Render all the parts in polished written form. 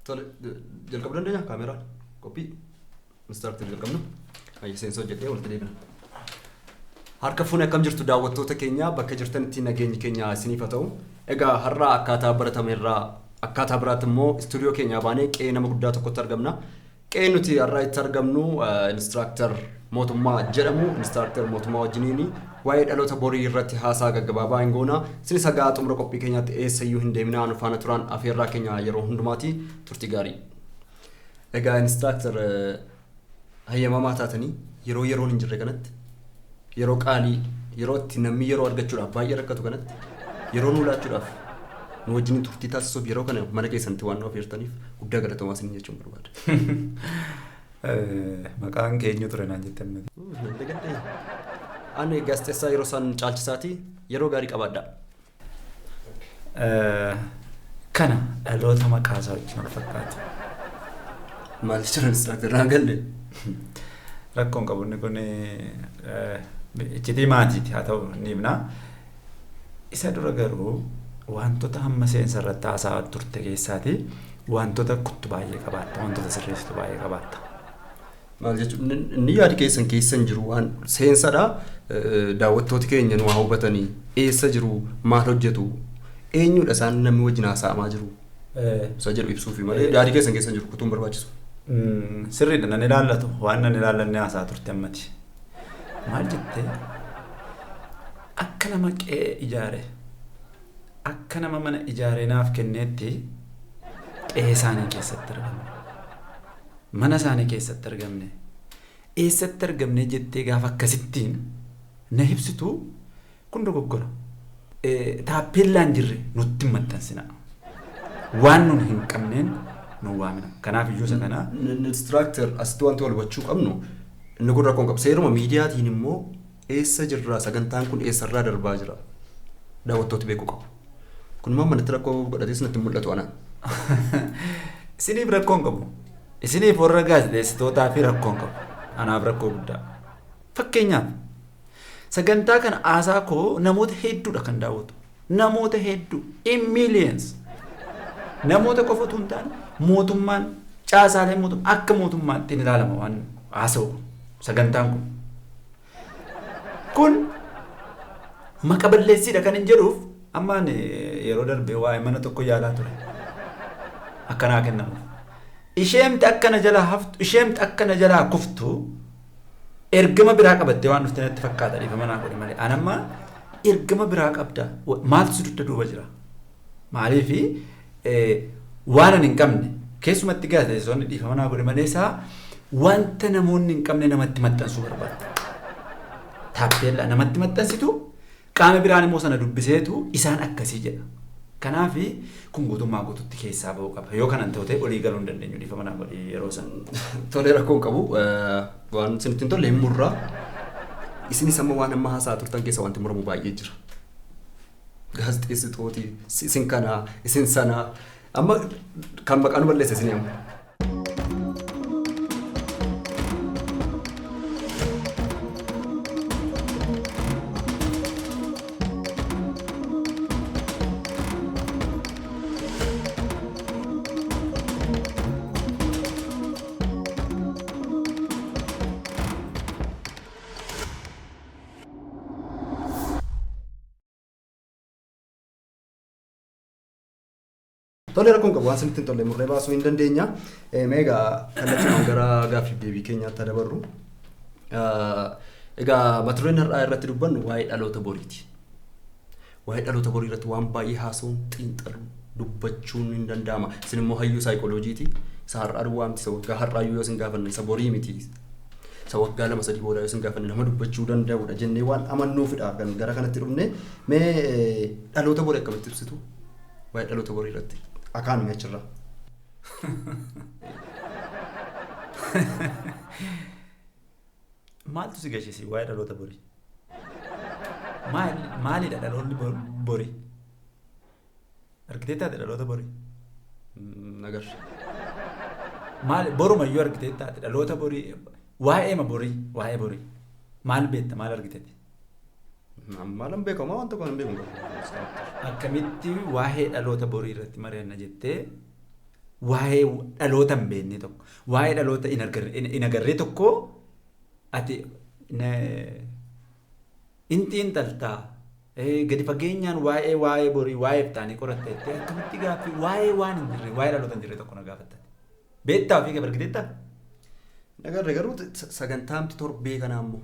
Tole jalqabuu dandeenya kaameraan qophii instructor jalqabnu ayya seensoo jedhee walitti deebina. Harka fuunee akkam jirtu daawwattoota keenya bakka jirtanitti nageenyi keenya isiniif haa ta'u. Egaa har'a akkaataa baratameerraa akkaataa biraatti immoo istuudiyoo keenya baanee qe'ee nama guddaa tokkotti argamna. Qe'ee nuti har'a itti argamnu instructor mootummaa jedhamu instructor mootummaa wajjiniini waa'ee dhaloota borii irratti haasaa gaggabaabaa hin goona. Isinis egaa xumura qophii keenyaatti eessayyuu hin deemnaa nu faana turaan afeerraa keenya yeroo hundumaati turtii gaarii. Egaa instructor hayyamamaa taatanii yeroon hin jirre kanatti yeroo qaalii yeroo itti namni yeroo argachuudhaaf baay'ee rakkatu kanatti yeroo nu laachuudhaaf nu wajjin turtii taasisuuf yeroo kana mana keessanitti waan nu afeertaniif guddaa galatoomaa isin jechuun barbaada. Maqaan keenya ture naan jettan miti. Ani gaazexeessaa yeroo isaan caalchisaati yeroo gaarii qabaadha. Kana dhaloota maqaa isaa wajjin wal fakkaatu. Maal jiran instructor naan galle? Rakkoon qabu inni kun iccitii maatiiti haa ta'u ni himna. Isa dura garuu wantoota hamma seensa irratti haasaa turte keessaati wantoota kuttu baay'ee qabaatta wantoota sirreessitu baay'ee qabaatta. Maal jechuun inni yaadi keessan jiru waan seensadha. Daawwattooti keenya nu haa hubatanii eessa jiru maal hojjetu eenyudha isaan namni wajjin haasa'amaa jiru. Isa jedhu ibsuufi malee yaadi keessan jiru kutuun barbaachisu. Sirriidha nan ilaallatu waan nan ilaallanne haasaa turte ammati. Maal jettee akka nama qe'ee ijaare akka nama mana ijaaree naaf kenneetti qe'ee isaanii keessatti argamne mana isaanii keessatti argamne eessatti argamne jettee gaafa akkasittiin na ibsitu kun dogoggora. Taappeellaan jirre nutti maxxansina waan nun hin qabneen nu waamina. Kanaaf iyyuu isa kana instructor asitti wanti wal hubachuu qabnu inni kun rakkoon qaba. Seeruma miidiyaatiin immoo eessa jirra sagantaan kun eessarraa darbaa jira daawwattooti beekuu qabu. Kun immoo manatti rakkoo godhatees natti mul'atu anaan. Isiniif rakkoon qabu. Isiniif warra gaazexeessitootaa fi rakkoon qabu. Anaaf rakkoo guddaa. Fakkeenyaaf sagantaa kana haasaa koo namoota hedduudha kan daawwatu. Namoota hedduu in millions. Namoota qofatu hin taane mootummaan caasaalee mootummaa akka mootummaatti hin ilaalama waan haasa'u sagantaan kun maqa balleessiidha kan hin jedhuuf ammaan yeroo darbee waa'ee mana tokko yaalaa ture akkanaa kennamu. Isheemti akkana jalaa haftu isheemti akkana jalaa kuftu ergama biraa qabattee waan dhufte natti fakkaata dhiifama naa godhi malee anamma ergama biraa qabda maaltu si dugda duuba jira maaliifi waan ani hin qabne keessumatti gaazexeessitoonni dhiifama naa godhi malee isaa wanta namoonni hin qabne namatti maxxansuu barbaada. Taappeellaa namatti maxxansitu qaama biraan immoo sana dubbiseetu isaan akkasii jedha. Kanaaf kun guutummaa guututti keessaa ba'uu qaba. Yoo kanan ta'e olii galuu hin dandeenyu dhiifama naa godhi yeroo san. Tolee rakkoon qabu waan isinitti hin tolle hin murraa. Isinis amma waan amma haasaa turtan keessa wanti muramu baay'ee jira. Gaazexeessitooti isin kana isin sana amma kan maqaan balleessa isin amma. Tole rakkoon qabu waan isinitti hin tolle murree baasuu hin dandeenya. Egaa kallattiin gara gaaffii deebii keenyaatti dabarru. Egaa mata dureen har'aa irratti dubbannu waa'ee dhaloota boriiti. Waa'ee dhaloota borii irratti waan baay'ee haasa'uun xiinxaluun dubbachuun hin danda'ama. Isin immoo hayyuu saayikolojiiti. Isa har'aa duwwaa miti isa waggaa har'aa yoo isin gaafanne isa borii miti. Isa waggaa 2-3 booda yoo isin gaafanne nama dubbachuu danda'udha jennee waan amannuufidha kan gara kanatti dhufne. Mee dhaloota borii akkamitti ibsitu? Waa'ee dhaloota borii irratti. Akaan meechirra. Maaltu si gashisi waa'ee dhaloota borii? Maalidha dhaloonni borii? Arkiteektaati dhaloota borii? Nagarra. Maal borumayyuu arkiteektaati dhaloota borii waa'ee waa'ee borii maal beekta maal argiteeti? Maalan beekamaa waan tokko hin beeku. Akkamitti waa'ee dhaloota borii irratti mari'anna jettee waa'ee dhaloota hin beekne tokko waa'ee dhaloota hin agarree tokko ati inti intaltaa gadi fageenyaan waa'ee borii waa'ee iftaanii qoratte akkamitti gaaffii waa'ee waan hin jirre waa'ee dhaloota hin jirre tokko na gaafatte beektaa fi gabargiteettaa? Nagarre garuu sagantaamti torbee kanaa immoo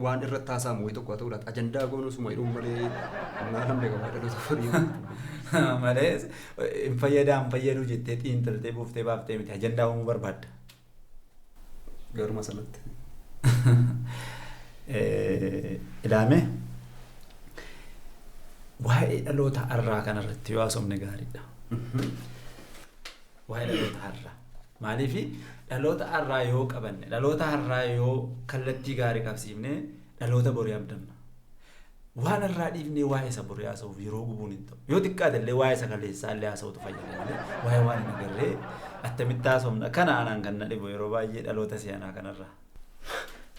waan irratti haasa'amu wayii tokko haa ta'uudhaati ajandaa goonuu suma hidhuun malee maal hamlee qabaa dhaloota horii malee hin fayyaduu jettee xiinxaltee buuftee baaftee miti ajandaa uumuu barbaadda. Garuma sanatti. Ilaame waa'ee dhaloota har'aa kanarratti yoo haasofne gaariidha. Waa'ee dhaloota har'aa maaliif dhaloota har'aa yoo qabanne dhaloota har'aa yoo kallattii gaarii qabsiifne dhaloota borii abdanna. Waan har'aa dhiifnee waa'ee isa borii haasa'uuf yeroo gubuun hin ta'u. Yoo xiqqaatellee waa'ee isa kaleessaa illee haasa'utu fayyada malee waa'ee waan hin agarree attamitti haasofna kana anaan kan na dhibu yeroo baay'ee dhaloota si'anaa kanarraa.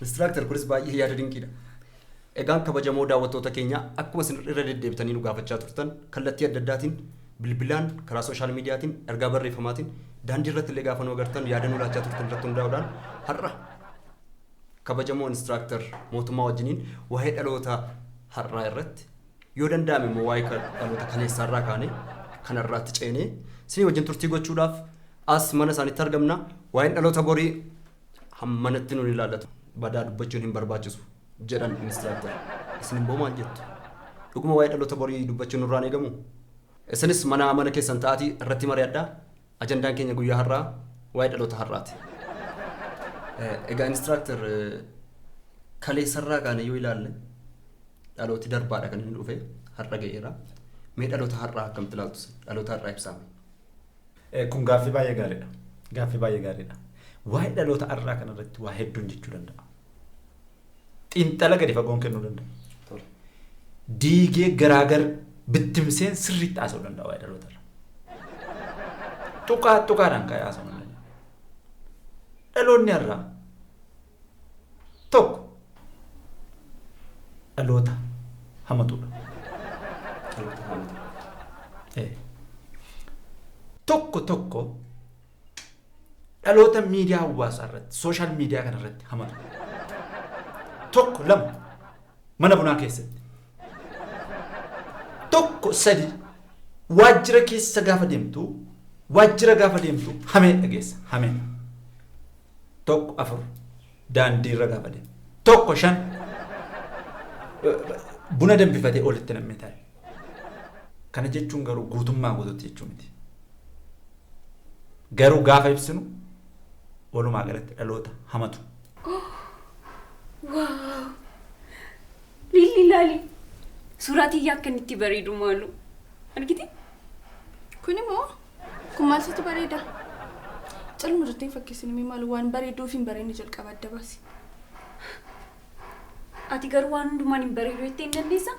Instructor kunis baay'ee yaada dinqiidha. Egaan kabajamoo daawwattoota keenya akkuma isin irra deddeebitanii nu gaafachaa turtan kallattii adda addaatiin bilbilaan karaa sooshaal miidiyaatiin ergaa barreeffamaatiin daandii irratti illee gaafa nu agartan yaada nu laachaa turtan irratti hundaa'uudhaan har'a kabajamoo instructor mootummaa wajjiniin waa'ee dhaloota har'aa irratti yoo danda'ame immoo waa'ee dhaloota kaleessaarraa kaanee kanarraatti ceenee isinii wajjin turtii gochuudhaaf as mana isaaniitti argamna waa'een dhaloota borii hammanatti nu ilaallatu badaa dubbachuun hin barbaachisu jedhan instructor isin immoo maal jettu dhuguma waa'ee dhaloota borii dubbachuun nurraan eegamu isinis mana keessan ta'aatii irratti mari'adhaa ajandaan keenya guyyaa har'aa waa'ee dhaloota har'aati. Egaa instructor kaleessarraa kaane yoo ilaalle dhalooti darbaadha kan inni dhufe har'a ga'eera. Mee dhaloota har'aa akkamitti ilaaltu dhaloota har'aa ibsaame? Kun gaaffii baay'ee gaariidha. Gaaffii baay'ee gaariidha. Waa'ee dhaloota har'aa kanarratti waa hedduun jechuu danda'a. Xiinxala gadi fagoon kennuu danda'a. Diigee garaagar bittimseen sirriitti haasa'uu danda'a waa'ee dhaloota irraa. Tuqaadhaan ka'ee haasa'uu danda'a. Dhaloonni har'aa tokko dhaloota hamatudha. Tokko dhaloota miidiyaa hawaasaa irratti sooshaal miidiyaa kana irratti hamatu. Tokko lama mana bunaa keessatti. Tokko sadi waajjira keessa gaafa deemtu hamee dhageessa hamee. Tokko afur daandii irra gaafa deemu. Tokko shan buna danbifatee olitti nam'ee taa'e. Kana jechuun garuu guutummaa guutuutti jechuu miti. Garuu gaafa ibsinu walumaa galatti dhaloota hamatu. Waaw! Lilli laali! Suuraatii akkanitti bareedu maalu? Argite? Kun immoo kun maaltu bareeda? Calma jettee fakkeessanii maalu waan bareeduu fi hin bareedne jalqaba adda baasi. Ati garuu waan hundumaan hin bareedu jettee hin dandeessaa?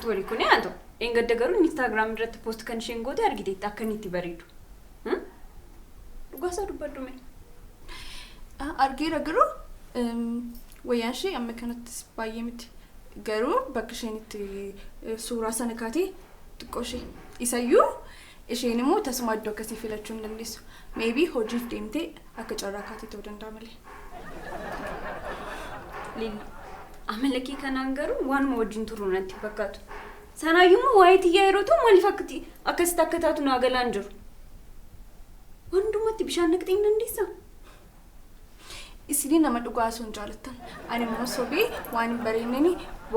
Tole kun haa ta'u. Engadda garuu Instagram irratti post kan isheen goote argiteetti akkanitti bareedu. Dhugaasaa dubbadhu mee? Argeera garuu wayyaan ishee amma kanattis baay'ee miti. Garuu bakka isheen itti suuraa sana kaatee xiqqoo ishee isayyuu isheen immoo tasuma iddoo akkasii filachuu hin dandeessu. Maybe hojiif deemtee akka carraa kaatee ta'uu danda'a malee. Lilli, amala kee kanaan garuu waanuma wajjin turuu natti fakkaatu. Sanaayyuu waa'ee xiyyaa yeroo ta'u maaliif akkasitti akka taatu naa galaan jiru? Hundumatti bishaan naqxee hin dandeessaa? Isinii nama dhugaa osoo hin jaalattan. Ani immoo sobee waan hin bareedneen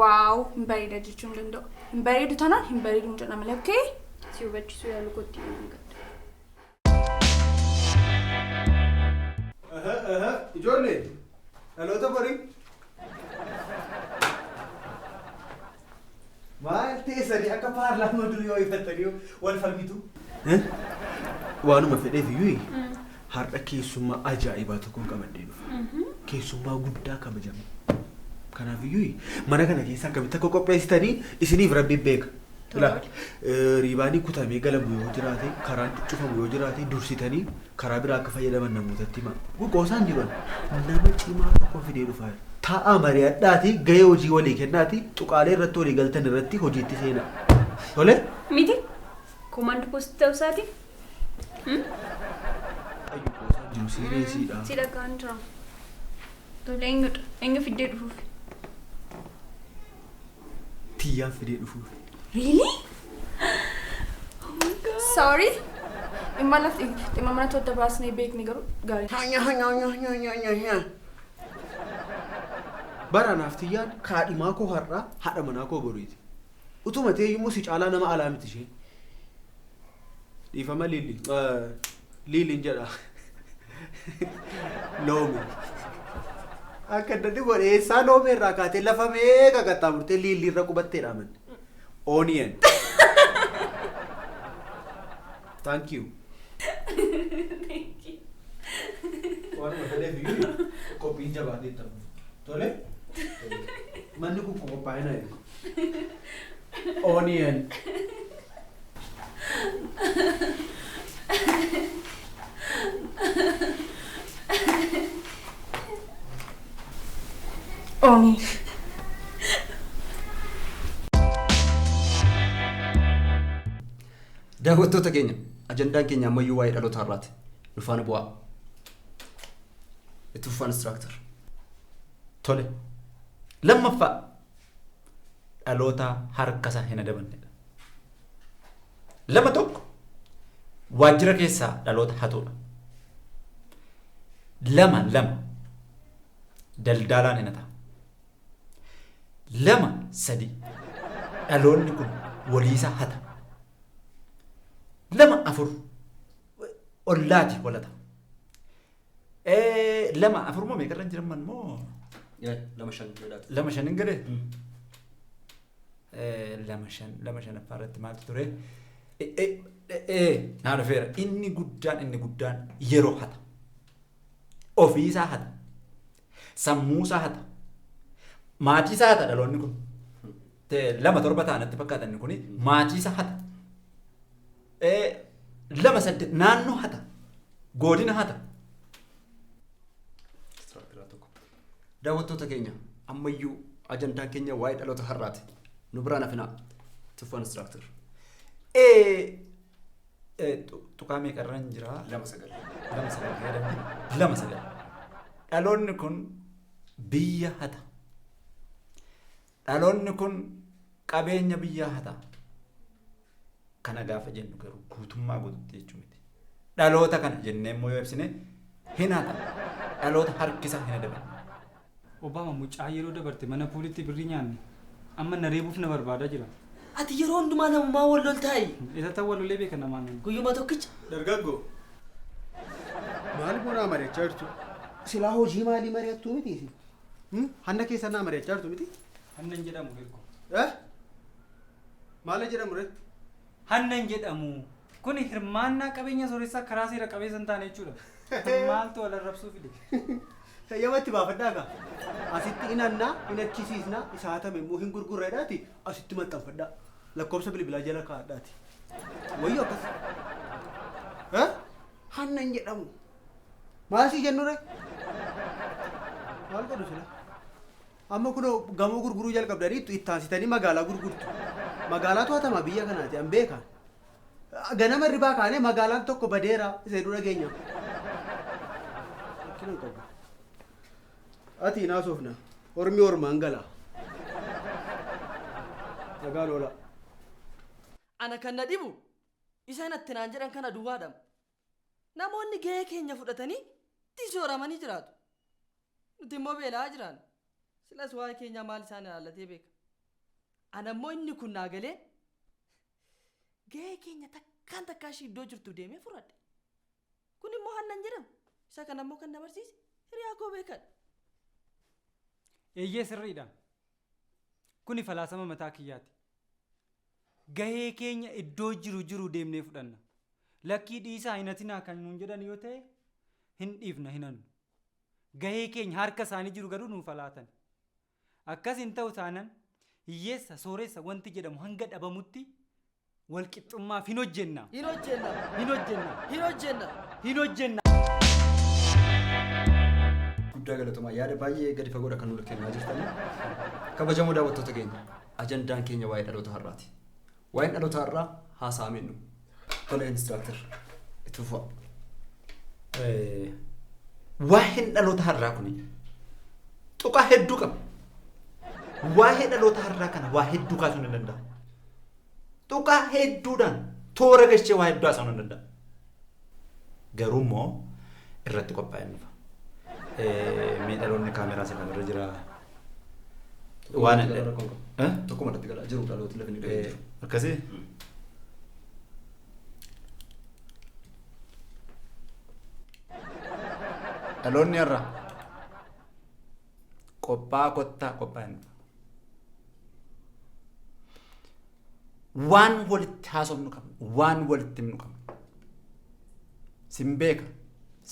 waaw hin bareeda jechuu hin danda'u. Hin bareedu taanaan hin bareedu hin jedhama malee okkee? Si hubachiisuu yaalu kootti hin gadda. Ijoollee dhaloota borii maal teessanii akka paarlaamaa durii yoo ifattanii wal falmitu? Waanuma fedheef iyyuu har'a keessummaa ajaa'ibaa tokkoon qabannee dhufa. Keessummaa guddaa kabajamu. Kanaaf iyyuu mana kana keessa akkamitti akka qopheessitanii isiniif rabbiin beeka. Riibaanii kutamee galamu yoo jiraate karaan cufamu yoo jiraate dursitanii karaa biraa akka fayyadaman namootatti hima. Qoosaan jiran nama cimaa tokko fidee dhufaa. Taa'aa mari'adhaati gahee hojii walii kennaati tuqaalee irratti walii galtan irratti hojiitti seenaa. Tole? Miti? Komaand poostii ta'uu isaati? Ayyu qoosaa jiru siireesiidha. Si dhagaan jira. Tole eenyudha? Eenyu fiddee dhufuuf? Tiyyaan fidee dhufuuf. Really? Oh my god. Sorry. Imma lafti dhimma mana to'atta baasnee beekni garuu gaarii. Baranaaf tiyyaan kaadhimaa koo har'aa haadha manaa koo boriiti. Utuma ta'e immoo si caalaa nama alaa miti ishee. Dhiifama liiliin jedha. Loome. Akka addatti godheessaa loome irraa kaatee lafa meeqa qaxxaamurtee liilii irra qubatteedha manni. Onion. Thank you. Thank you. Waanuma fedheef iyyuu qophiin jabaatee ta'a. Tole? Manni kun qophaa'ee na eegu. Onion. Oni. Daawwattoota keenya ajandaan keenya ammayyuu waa'ee dhaloota har'aati. Nu faana bu'aa. Itti fufaan instructor. Tole. Lammaffaa dhaloota harkasaa hin adabannedha. Lama tokko waajjira keessaa dhaloota hatuudha. Lama daldalaan hin hata. Lama sadi dhaloonni kun waliisaa hata. Lama afur ollaati walata. Lama afur moo meeqa irra jiran man moo? Lama shan jedhaatu. Lama shanin gale? Lama shan affaarratti maaltu ture? Naa dhufeera. Inni guddaan yeroo hata. Ofiisaa hata. Sammuusaa hata. Maatiisaa hata dhaloonni kun. Lama torba ta'anatti fakkaatan kuni maatiisaa hata. Lama saddeet naannoo hata. Godina hata. Daawwattoota keenya ammayyuu ajandaan keenya waa'ee dhaloota har'aati. Nu biraan hafinaa. Tuffaan instructor. Tuqaa meeqa irra jira? Lama sagal. Lama sagal. Dhaloonni kun biyya hata. Dhaloonni kun qabeenya biyyaa hata. Kana gaafa jennu garuu guutummaa guututti jechuu miti. Dhaloota kana jennee immoo yoo ibsine hin hata. Dhaloota harkisa hin adaban. Obama mucaa yeroo dabarte mana puulitti birrii nyaanne amma na reebuuf na barbaadaa jira. Ati yeroo hundumaa namummaa wal loltaayi. Isa ta'u wal lolee beeka namaan. Guyyuma tokkicha. Dargaggoo. Maali boonaa mari'achaa jirtu? Silaa hojii maalii mari'attuu miti? Hanna keessa naa mari'achaa jirtu miti? Hannan jedhamu hirko. Maali jedhamu re? Hannan jedhamu. Kuni hirmaannaa qabeenya sooressaa karaa seera qabeessa hin taane jechuudha. Maaltu wal arrabsuu fide? Sayyamatti baafadhaa kaa. Asitti inannaa, inachisiisnaa, isa hatame immoo hin gurgurreedhaati asitti maxxanfadhaa. Lakkoofsa bilbilaa jala kaa'adhaati. Wayyoo akkas. Hannan jedhamu. Maal sii jennu re? Maal godhu sila? Amma kunoo gamoo gurguruu jalqabdanii itti aansitanii magaalaa gurgurtu. Magaalaatu hatama biyya kanaati an beekaa. Ganama ribaa kaanee magaalaan tokko badeera isa dura geenya. Akkinan qabu. Ati naasofna. Ormi ormaan gala. Nagaan oola. Ana kan na dhibu isaan atti naan jedhan kana duwwaadhamu. Namoonni gahee keenya fudhatanii itti sooramanii jiraatu. Nuti immoo beelaa jiraan. Silas waa'ee keenyaa maal isaan ilaallatee beeka. Ana immoo inni kun naa galee gahee keenya takkaan ishii iddoo jirtu deemee fudhadhe. Kun immoo hannan jedhamu. Isa kana immoo kan na barsiise hiriyaa koo beekadha. Eeyyee sirriidha. Kuni falaasama mataa kiyyaati. Gahee keenya iddoo jiru deemnee fudhanna. Lakkii dhiisaa hinatinaa kan nuun jedhan yoo ta'e hin dhiifna hin hannu. Gahee keenya harka isaanii jiru garuu nuuf laatan. Akkas hin ta'u taanan hiyyeessa sooressa wanti jedhamu hanga dhabamutti walqixxummaaf hin hojjenna. Hin hojjenna. Guddaa galatooma yaada baay'ee gadi fagoodha kan nuuf kennaa jirtanii. Kabajamoo daawwattoota keenya ajandaan keenya waa'ee dhaloota har'aati. Waa'een dhaloota har'aa haasa'aa mennu. Tole instructor. Itti Cufa. Waa'een dhaloota har'aa kuni tuqaa hedduu qaba. Waa'ee dhaloota har'aa kana waa hedduu kaasuu ni danda'a. Tuqaa hedduudhaan toora galchee waa hedduu haasa'uu ni danda'a. Garuu immoo irratti qophaa'ee nufa. Miidhaloonni kaameraa isa kamirra jira. Waan tokkuma irratti galaa jiru dhalooti lafa ni dhagee jiru. Akkasii. Dhaloonni har'a qophaa kottaa qophaa'e nufa. Waan walitti haasofnu qabna. Waan walitti himnu qabna. Sin beeka.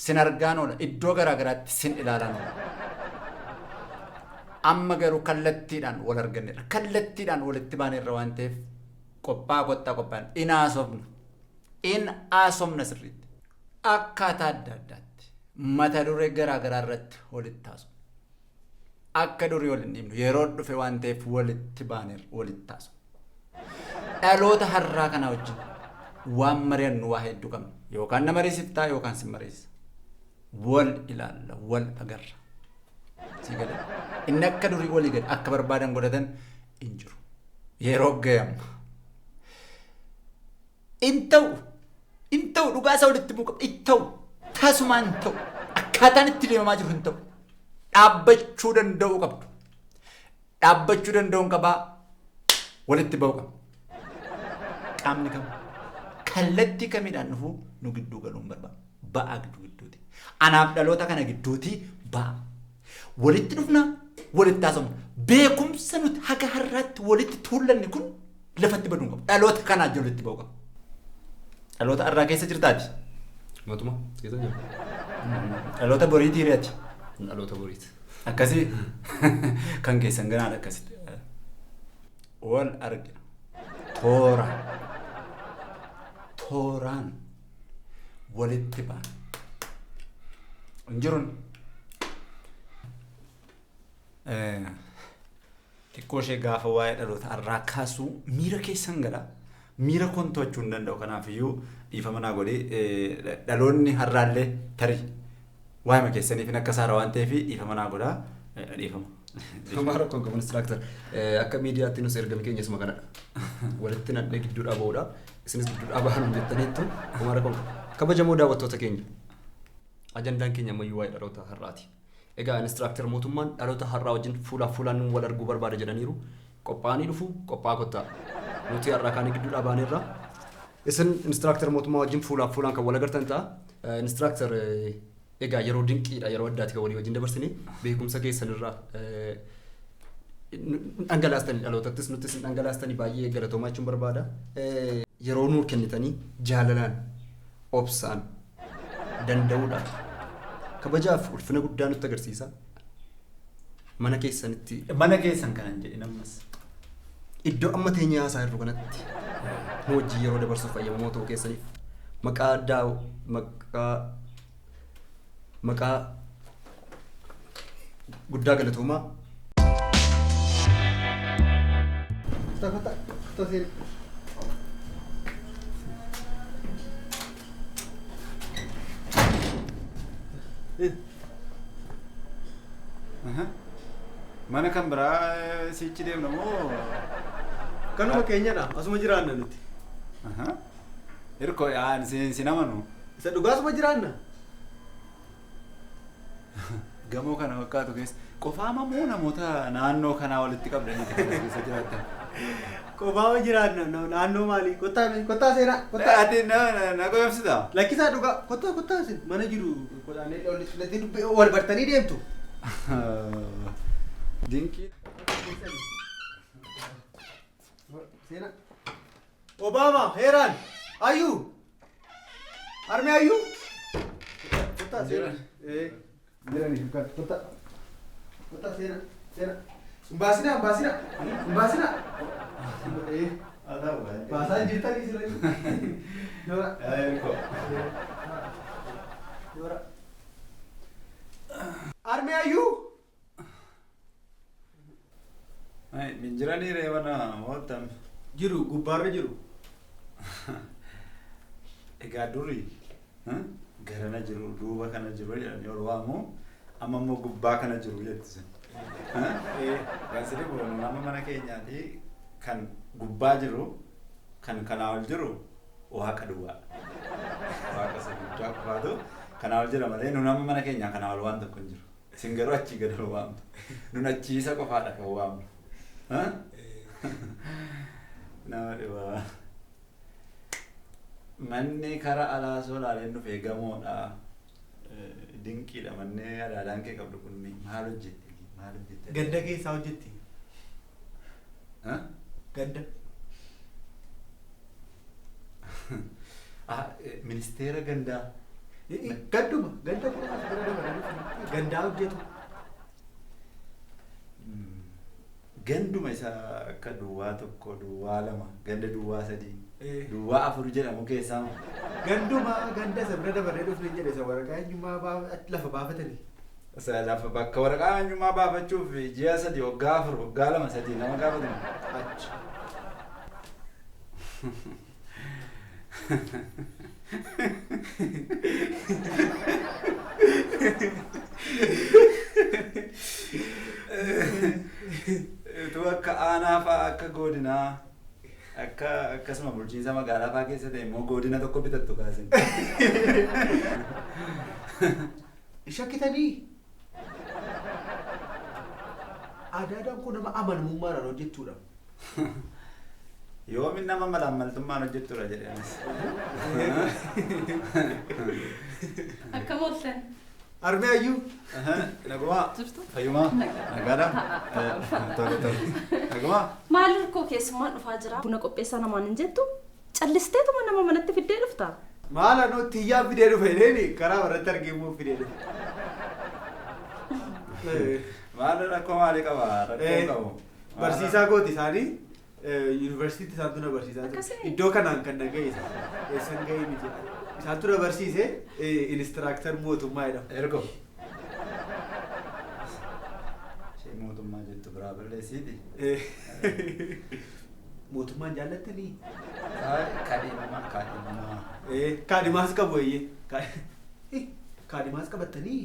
Sin argaan oola. Iddoo garaa garaatti sin ilaalaan oola. Amma garuu kallattiidhaan wal arganneerra. Kallattiidhaan walitti baaneerra waan ta'eef qophaa kottaa qophaa'e. In haasofna. In haasofna sirriitti. Akkaataa adda addaatti. Mata duree garaa garaa irratti walitti haasofna. Akka durii waliin himnu yeroo dhufe waan ta'eef walitti baaneerra walitti haasofna. Dhaloota har'aa kana wajjin waan mari'annu waa hedduu qabna. Yookaan na mariisiftaa yookaan sin mariisisa. Wal ilaalla, wal agarra. Si gala. Inni akka durii walii gadi akka barbaadan godhatan hin jiru. Yeroo ga'amma. In ta'u dhugaa isaa walitti himuu qaba. In ta'u tasumaan ta'u akkaataan itti deemamaa jiru hin ta'u. Dhaabbachuu danda'uu qabdu. Dhaabbachuu danda'uun qabaa walitti ba'uu qaba. Qaamni kam kallattii kamiidhaan dhufu nu gidduu galuun barbaada. Ba'aa gidduuti. Anaaf dhaloota kana gidduuti ba'a. Walitti dhufna walitti haasofna. Beekumsa nuti haga har'aatti walitti tuullanni kun lafatti baduu qaba. Dhaloota kanaa walitti ba'uu qaba. Dhaloota har'aa keessa jirtaati. Matuma keessa jira. Dhaloota boriitii hiriyaati. Dhaloota boriiti. Akkasii kan keessan ganaadha akkasitti. Wal argina. Tooraan walitti baana. Injiruun xiqqoo ishee gaafa waa'ee dhaloota har'aa kaasuu miira keessan gala. Miira koon to'achuu hin danda'u. Kanaafiyyuu dhiifama naa godhee dhaloonni har'aallee tarii waa'ima keessaniif hin akka saara waan ta'eef dhiifama naa godhaa dhiifama. Amma rakkoon qabu instructor akka miidiyaatti nus ergame keenya isuma kanadha. Walitti nadhee gidduudhaa ba'uudha. Isinis gidduudhaa bahan jettaniittu amma rakkoon kabajamoo daawwattoota keenya. Ajandaan keenya ammayyuu waa'ee dhaloota har'aati. Egaa instructor mootummaan dhaloota har'aa wajjin fuulaan wal arguu barbaada jedhaniiru. Qophaa'anii dhufu qophaa'a kottaa. Nuti har'aa kaanii gidduudhaa baaneerra. Isin instructor mootummaa wajjin fuulaan kan wal agartan ta'a. Instructor egaa yeroo dinqiidha yeroo addaati kan walii wajjin dabarsine beekumsa keessanirraa dhangalaastanii dhalootattis nuttis dhangalaastanii baay'ee galatoomaa jechuun barbaada. Yeroo nuu kennitanii jaalalaan obsaan danda'uudhaan kabajaaf ulfina guddaa nutti agarsiisa. Mana keessanitti. Mana keessan kanan jedhin ammas. Iddoo amma teenyaa haasaa jirru kanatti hojii yeroo dabarsuuf fayyadamoo ta'uu keessaniif maqaa guddaa galatoomaa. Mana kan biraa sichi deemna moo Kanuma keenyadha. Asuma jiraanna nuti. Hirkoo aan sin amanu. Isa dhugaasuma jiraanna. Gamoo kana fakkaatu keessa qofaama moo namoota naannoo kanaa walitti qabdanii keessa jiraatan? Qofaama jiraanna. Naannoo maali? Kottaa seenaa. Ati na qoyomsita? Lakkisaa dhugaa. Kottaa sin mana jiru godhaanee wal bartanii deemtu. Dinki. Sena. Obama, Heran, Ayu. Arme Ayu. Kota Sena. Mira ni bukan. Kota Sena. Mbasina. Ada apa? Bahasa Jita ni sila. Dora. Dora. Arme Ayu. Minjirani rewana mootam. Jiru, gubbaarra jiru. Egaa durii garana jiru duuba kana jiru jedhanii ol waamu amma immoo gubbaa kana jiru jettisan. Kan sirrii kun nama mana keenyaati kan gubbaa jiru kan kanaa ol jiru waaqa duwwaa. Waaqa guddaa qofaatu kanaa ol jira malee nu nama mana keenyaa kanaa ol waan tokko hin jiru. Isin garuu achii gad ol waamtu. Nun achiisa qofaadha kan waamnu. Nama dhibaa. Manni karaa alaa soo laaleen dhufee gamoodha. Dinqiidha manni adaadhaan kee qabdu kun maal hojjetti? Maal hojjetti? Ganda keessaa hojjetti. Ganda. Ministeera gandaa. Ganduma. Ganda kun as bira dabalanii gandaa hojjetu. Ganduma isa akka duwwaa tokko, duwwaa lama, ganda duwwaa sadii, duwwaa afur jedhamu keessaa. Ganduma ganda isa bira dabalee dhufne jedhe isa waraqaa eenyummaa lafa baafatanii. Isa lafa bakka waraqaa eenyummaa baafachuuf ji'a sadii waggaa afur waggaa lama sadii nama gaafatan. Achi. Tu akka aanaa fa'aa akka godinaa akka akkasuma bulchiinsa magaalaa fa'aa keessa ta'e immoo godina tokko bitattu kaasin. Shakkitanii aadaadhaan kun nama amanamummaadhaan hojjechuudha. Yoomin nama malaammaltummaan hojjechuudha jedhanis. Akkam ooltan? Armee ayyuu. Nagumaa. Jirtu? Fayyumaa. Nagaadha. Tole tole. Nagumaa. Maal hirkoo keessummaan dhufaa jira? Buna qopheessaa namaan hin jettu? Callisteetuma nama manatti fiddee dhuftaa? Maal anoo tiyyaan fidee dhufe deeni karaa warratti argeemmoo fidee dhufe. Maal rakkoo maalii qaba? Rakkoo qabu. Barsiisaa kooti isaanii yuunivarsiitii isaantu na barsiisaa ture. Iddoo kanaan kan na ga'e isa. Eessan ga'e miti. Isaantu na barsiise inistiraaktar mootummaa jedhama. Ergo. Ishee mootummaa jettu biraa balleessiiti. Mootummaan jaallattanii? Kaadhimamaa kaadhimamaa. Kaadhimaas qabu eeyyee. Kaadhimaas qabattanii?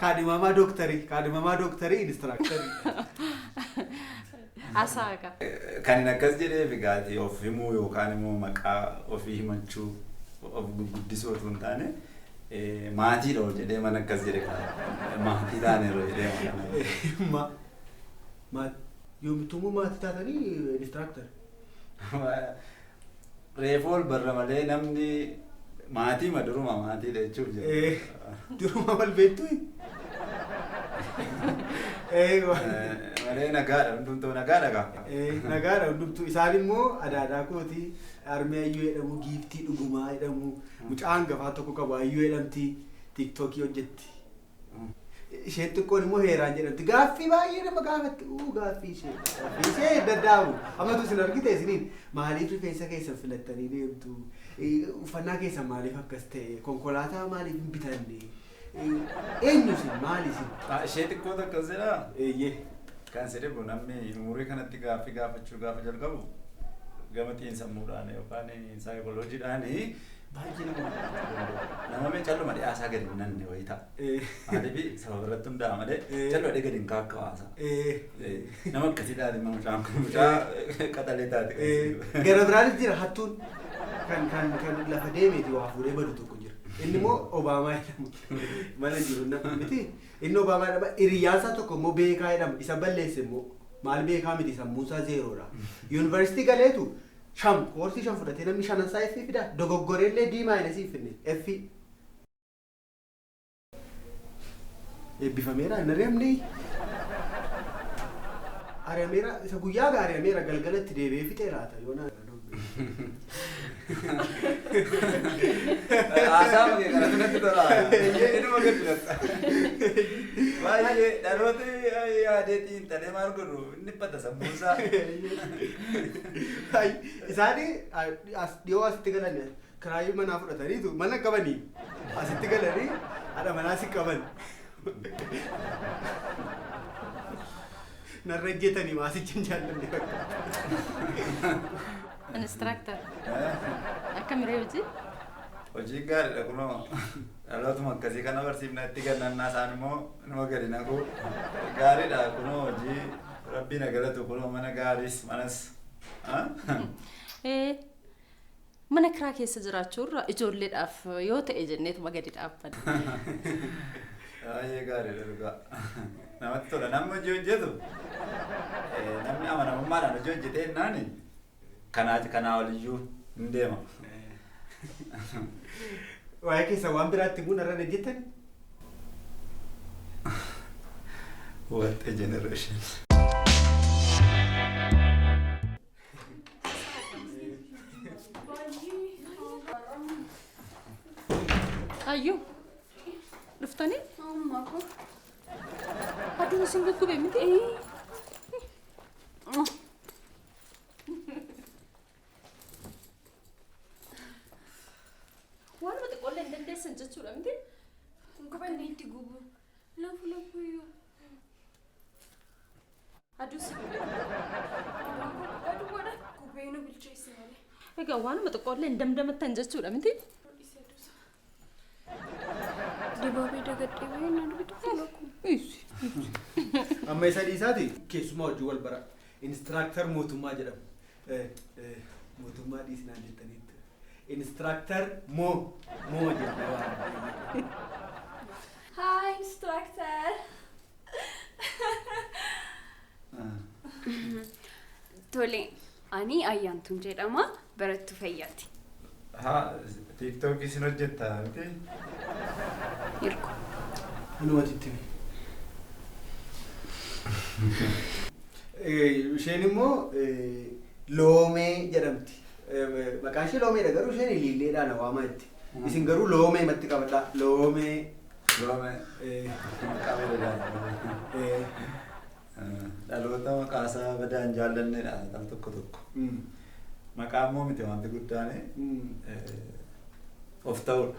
Kaadhimamaa dooktarii inistiraaktarii. Asaaqa. Kan hin akkas jedheef egaati of himuu yookaan immoo maqaa ofii himachuu of guddisuu otoo hin taane maatiidha ol jedhee mana akkas jedhe maatii taaneeroo jedhee mana. Yoomitummoo maatii taatanii inistiraaktar. Reefuu ol barra malee namni maatii duruma maatiidha jechuuf jedhe. Duruma wal beektu? Malee nagaadha hundumtuu nagaadha gaafa. Nagaadha hundumtuu isaan immoo adaadaa kooti armee ayyuu jedhamu giiftii dhugumaa jedhamu mucaa hangafaa tokko qabu ayyuu jedhamti tiiktookii hojjetti. Isheen xiqqoon immoo heeraan jedhamti gaaffii baay'ee nama gaafatti gaaffii ishee daddaabu ammatu isin argite isiniin maaliif rifeensa keessan filattanii deemtu uffannaa keessan maaliif akkas ta'e konkolaataa maaliif hin bitanne eenyu isin maali isin? Ishee xiqqoo takka jedha. Eeyyee. Kan sedhebu namni umurii kanatti gaaffii gaafachuu gaafa jalqabu gama xiinsammuudhaan yookaan saayikolojiidhaan baay'ee nama mee calluma dhiyaasaa gadi hin nanne wayii ta'a. Maaliif sababa irratti hundaa'a malee calluma dhee gadi hin kaakka hawaasa. Nama akkasiidhaan immoo mucaan kun mucaa qaxalee taate. Gara biraanis jira hattuun kan lafa deemeeti waa fuudhee badu tokko jira. Inni immoo Obaamaa jedhama. Mana jiru nama miti. Inni Obaamaa jedhama. Hiriyyaasaa tokko immoo beekaa jedhama. Isa balleesse immoo maal beekaa miti sammuusaa zeeroodha. Yuunivarsiitii galeetu koorsii 5 fudhatee namni 5 F fida. Dogoggoreellee diimaa hin asiif finne. F. Eebbifameera hin ari'amne. Ari'ameera isa guyyaa gaa ari'ameera galgalatti deebi'ee fixee laata yoona. Asal ke kalau sudah kita lah. Ini makan tidak. Baik, dalam tu ada tinta ni malu guru. Ini pada sambusa. Hai, isani dia tigala ni. Kerai mana aku tadi tu mana kawan ni? Tigala ni ada mana si kawan. Narajeta ni masih cincan ni. Instructor. Akkam hiree hojii? Hojii gaariidha kunoo dhalootuma akkasii kana barsiifna itti gannannaa isaan immoo nama gadi naqu gaariidha kunoo hojii rabbiin galatu kunoo mana gaariis manas. Mana kiraa keessa jiraachuurra ijoolleedhaaf yoo ta'e jenneetuma gadi dhaabbanna. Baay'ee gaariidha dhugaa. Namatti tola namni hojii hojjetu namni amanamummaadhaan hojii hojjetee naani kanaa oliyyuu hin deema. Waa'ee keessa waan biraatti bu'uun irra hojjetan? What a generation. Ayyuu dhuftanii? Amma ko. Aduun isin guggubee miti? Waanuma xiqqoollee hin dandeessan jechuudha miti? Akkamitti gubu? Lafu yoo. Aduu si gubee. Aduudha. Gubee nu bilcheesse malee. Egaa waanuma xiqqoollee hin damdamattan jechuudha miti? Dibaabee dagadhee bahee na dubbitu lakkuu. Amma isa dhiisaati keessumaa hojii wal bara. Instructor mootummaa jedhamu. Mootummaa dhiisinaan jettaniitti. Instructor moo jennee waan. Hi, instructor. Tole, ani Ayyaantuun jedhama barattuu fayyaati. Haa TikTok isin hojjettaa miti? Hirku. Anumatti itti. Isheen immoo loomee jedhamti. Maqaan ishee loomeedha garuu isheen ililleedhaan waamaa itti. Isin garuu loomee matti qabadha. Loomee. Dhaloota maqaasaa badaan jaallanneedha al tokko. Maqaa immoo miti wanti guddaan of ta'udha.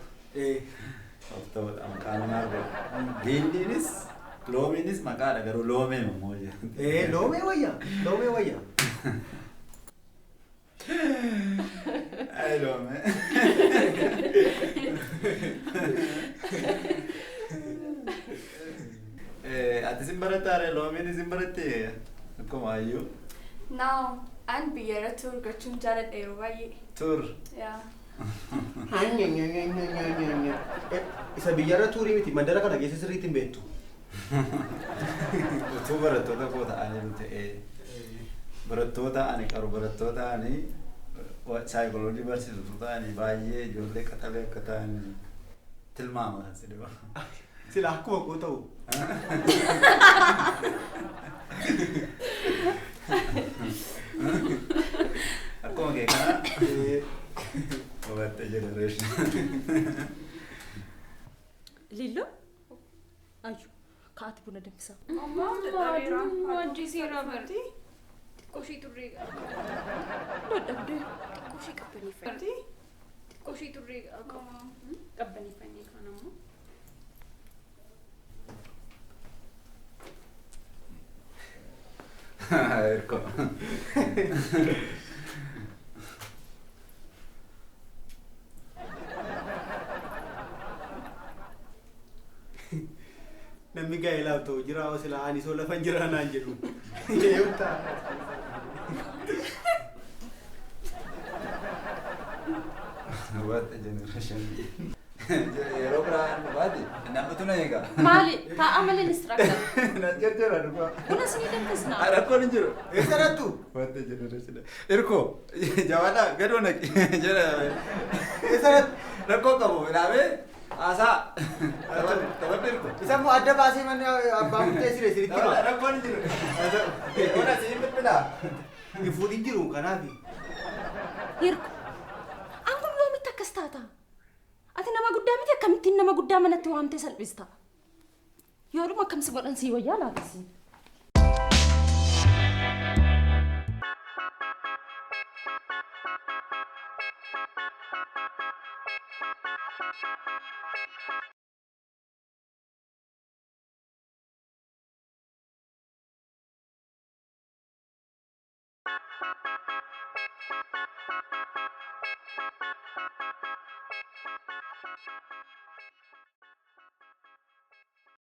Of ta'udha maqaan maal godha. Geendiinis loomiinis maqaadha garuu loomee immoo jedhamti. Loomee wayyaa. Ay loomee. Ati isin barattaare loomiin isin baratte akkuma ayyuu. Now, an biyyara tur gochuun jaaladheeru baay'ee. Tur. Yeah. Isa biyyarra tuurii miti mandara kana keessa sirriitti hin beektu. Utuu barattoota koo ta'anii ta'ee barattoota ani qaru barattoota ani saayikoloojii barsiisutu ta'anii baay'ee ijoollee qaxalee akka ta'an tilmaaman si dhiba. Sila akkuma koo ta'u. Akkuma kee kana hubatte generation. Lillo? Ayyuu kaati buna danfisaa. Amma wajji seeraa barti. Xiqqooshii turree Dadhabdee. xiqqooshii qabbaneeffannee. Xiqqooshii turree qabbaneeffannee kan ammoo. Erko. Namni gaa'elaa ta'u jira sila ani soo lafan jira naan jedhu. What a generation. Yeroo biraan baate namni tuna eegaa. Maali? Taa'aa malee instructor. Na jajjara dhugaa. Buna sinii danfisnaa. Rakkoon hin jiru. Eessarrattu? What a generation. Erko jabaadhaa gadoo naqi jedha. Eessarrattu? Rakkoo qabu ilaamee haasaa taphatni erko. Isa immoo adda baasee manni abbaa murtee siree siritti hima. Rakkoon hin jiru. Ona siin bilbilaa. Ifuun hin jiru kanaafi. Hirku. Angum yoomitti akkas taata? Ati nama guddaa miti akkamittiin nama guddaa manatti waamtee salphista? Yoodhuma akkamsi godhan sii wayyaa laatisi.